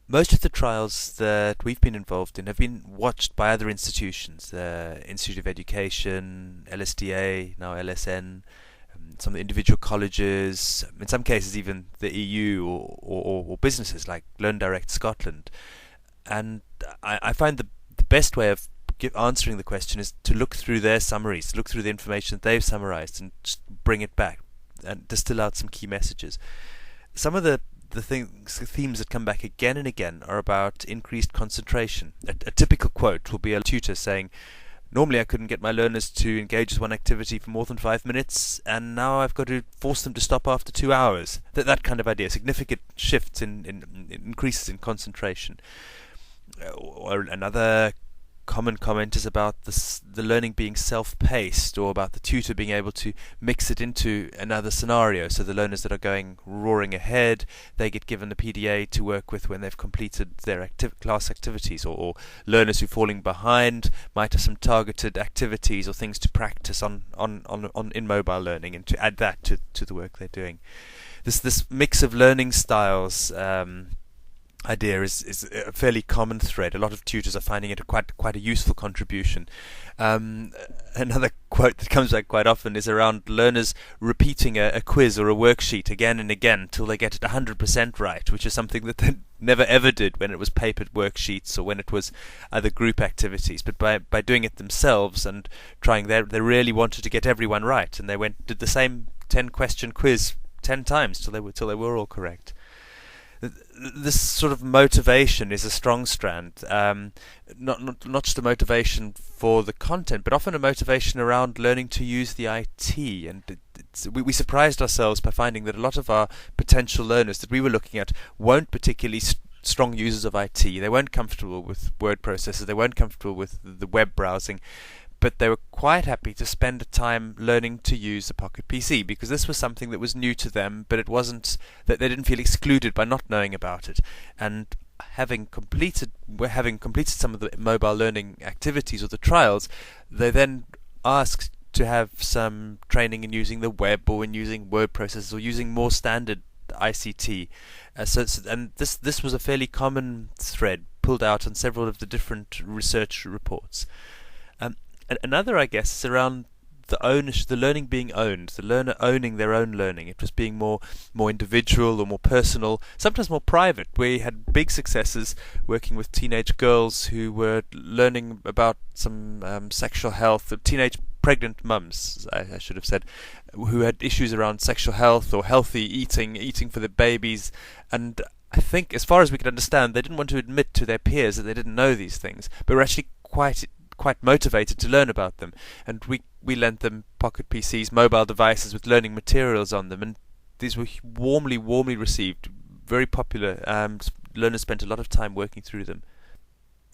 Most of the trials that we've been involved in have been watched by other institutions, the Institute of Education, LSDA, now LSN, some of the individual colleges, in some cases even the EU or businesses like Learn Direct Scotland. And I find the best way of answering the question is to look through their summaries, look through the information that they've summarized and just bring it back and distill out some key messages. Some of the themes that come back again and again are about increased concentration. A typical quote will be a tutor saying, "Normally I couldn't get my learners to engage with one activity for more than 5 minutes, and now I've got to force them to stop after 2 hours." That kind of idea, significant shifts in increases in concentration. Or another common comment is about the learning being self-paced, or about the tutor being able to mix it into another scenario. So the learners that are going roaring ahead, they get given the PDA to work with when they've completed their class activities, or learners who are falling behind might have some targeted activities or things to practice on in mobile learning, and to add that to the work they're doing. This mix of learning styles idea is a fairly common thread. A lot of tutors are finding it quite a useful contribution. Another quote that comes back quite often is around learners repeating a quiz or a worksheet again and again till they get it 100% right, which is something that they never ever did when it was papered worksheets or when it was other group activities. But by doing it themselves and trying, they really wanted to get everyone right, and they did the same 10-question quiz 10 times till they were all correct. This sort of motivation is a strong strand. Not just a motivation for the content, but often a motivation around learning to use the IT. And we surprised ourselves by finding that a lot of our potential learners that we were looking at weren't particularly strong users of IT. They weren't comfortable with word processors. They weren't comfortable with the web browsing. But they were quite happy to spend the time learning to use a Pocket PC, because this was something that was new to them, but it wasn't that they didn't feel excluded by not knowing about it. And having completed some of the mobile learning activities or the trials, they then asked to have some training in using the web, or in using word processors, or using more standard ICT. And this was a fairly common thread pulled out on several of the different research reports. Another, I guess, is around the learning being owned, the learner owning their own learning. It was being more individual or more personal, sometimes more private. We had big successes working with teenage girls who were learning about some sexual health, teenage pregnant mums, I should have said, who had issues around sexual health or healthy eating for the babies. And I think, as far as we could understand, they didn't want to admit to their peers that they didn't know these things, but were actually quite motivated to learn about them. And we lent them Pocket PCs, mobile devices with learning materials on them, and these were warmly received, very popular. Learners spent a lot of time working through them.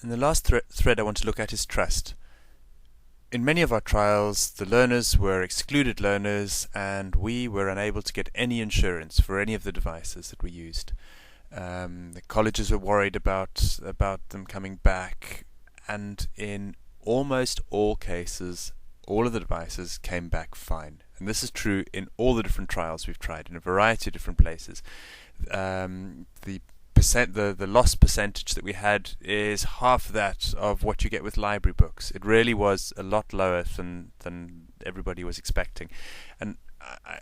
And the last thread I want to look at is trust. In many of our trials, the learners were excluded learners, and we were unable to get any insurance for any of the devices that we used. The colleges were worried about them coming back, and in almost all cases, all of the devices came back fine. And this is true in all the different trials we've tried in a variety of different places. The loss percentage that we had is half that of what you get with library books. It really was a lot lower than everybody was expecting. And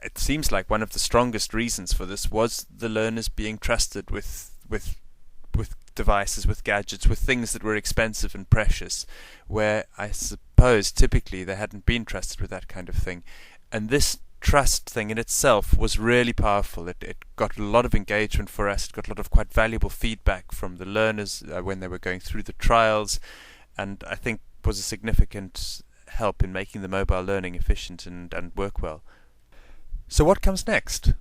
it seems like one of the strongest reasons for this was the learners being trusted with devices, with gadgets, with things that were expensive and precious, where I suppose typically they hadn't been trusted with that kind of thing. And this trust thing in itself was really powerful. It got a lot of engagement for us. It got a lot of quite valuable feedback from the learners when they were going through the trials, and I think was a significant help in making the mobile learning efficient and work well. So what comes next?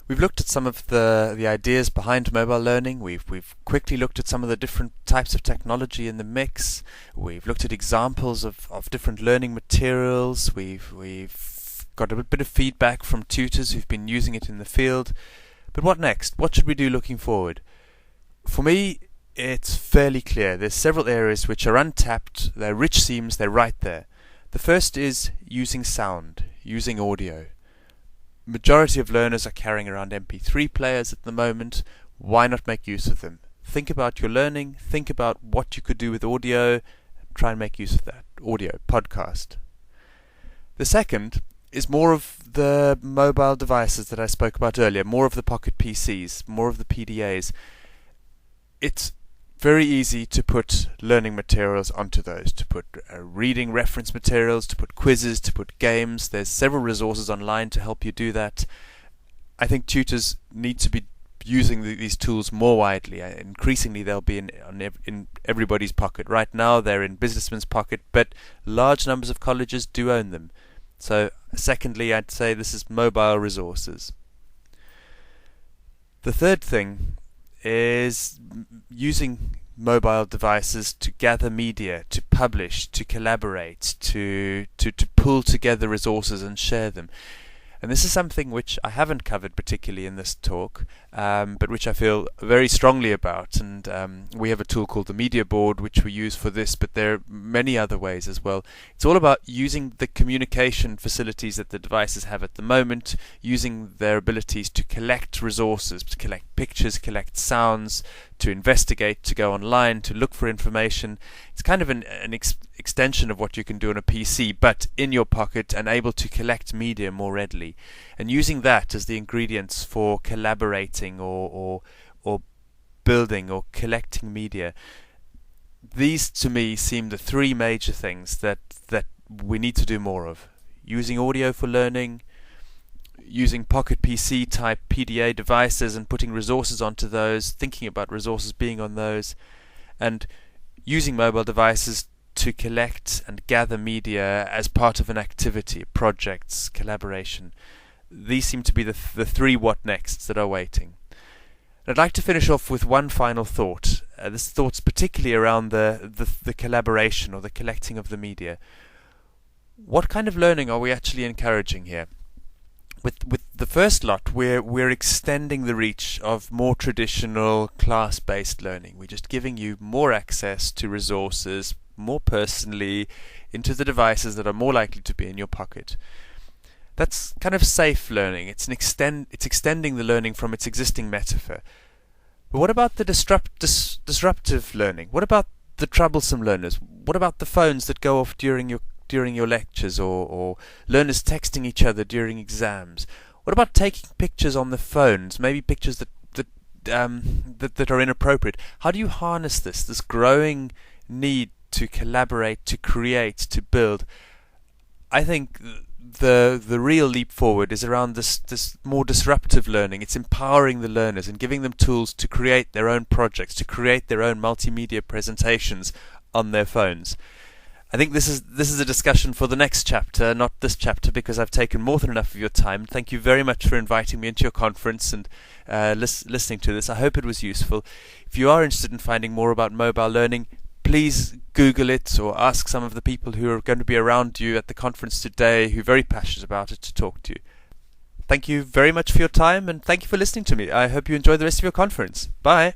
We've looked at some of the ideas behind mobile learning. We've quickly looked at some of the different types of technology in the mix. We've looked at examples of different learning materials. We've got a bit of feedback from tutors who've been using it in the field. But what next? What should we do looking forward? For me, it's fairly clear. There's several areas which are untapped. They're rich seams. They're right there. The first is using sound, using audio. Majority of learners are carrying around MP3 players at the moment. Why not make use of them? think about your learning, think about what you could do with audio, try and make use of that. Audio, podcast. The second is more of the mobile devices that I spoke about earlier, more of the pocket PCs, more of the PDAs. It's very easy to put learning materials onto those, to put reading reference materials, to put quizzes, to put games. There's several resources online to help you do that. I think tutors need to be using these tools more widely. Increasingly they'll be in everybody's pocket. Right now they're in businessmen's pocket, but large numbers of colleges do own them. So secondly, I'd say this is mobile resources. The third thing is using mobile devices to gather media, to publish, to collaborate, to pull together resources and share them. And this is something which I haven't covered particularly in this talk, but which I feel very strongly about. And we have a tool called the Media Board, which we use for this, but there are many other ways as well. It's all about using the communication facilities that the devices have at the moment, using their abilities to collect resources, to collect pictures, collect sounds, to investigate, to go online, to look for information. It's kind of an extension of what you can do on a PC, but in your pocket and able to collect media more readily. And using that as the ingredients for collaborating or building or collecting media. These to me seem the three major things that we need to do more of. Using audio for learning, using Pocket PC type PDA devices and putting resources onto those, thinking about resources being on those, and using mobile devices to collect and gather media as part of an activity, projects, collaboration. These seem to be the three what nexts that are waiting. I'd like to finish off with one final thought. This thought's particularly around the collaboration or the collecting of the media. What kind of learning are we actually encouraging here? With the first lot, we're extending the reach of more traditional class-based learning. We're just giving you more access to resources, more personally, into the devices that are more likely to be in your pocket. That's kind of safe learning. It's extending the learning from its existing metaphor. But what about the disruptive learning? What about the troublesome learners? What about the phones that go off during your lectures, or learners texting each other during exams? What about taking pictures on the phones, maybe pictures that are inappropriate? How do you harness this growing need to collaborate, to create, to build? I think the real leap forward is around this more disruptive learning. It's empowering the learners and giving them tools to create their own projects, to create their own multimedia presentations on their phones. I think this is a discussion for the next chapter, not this chapter, because I've taken more than enough of your time. Thank you very much for inviting me into your conference and listening to this. I hope it was useful. If you are interested in finding more about mobile learning, please Google it or ask some of the people who are going to be around you at the conference today who are very passionate about it to talk to you. Thank you very much for your time, and thank you for listening to me. I hope you enjoy the rest of your conference. Bye.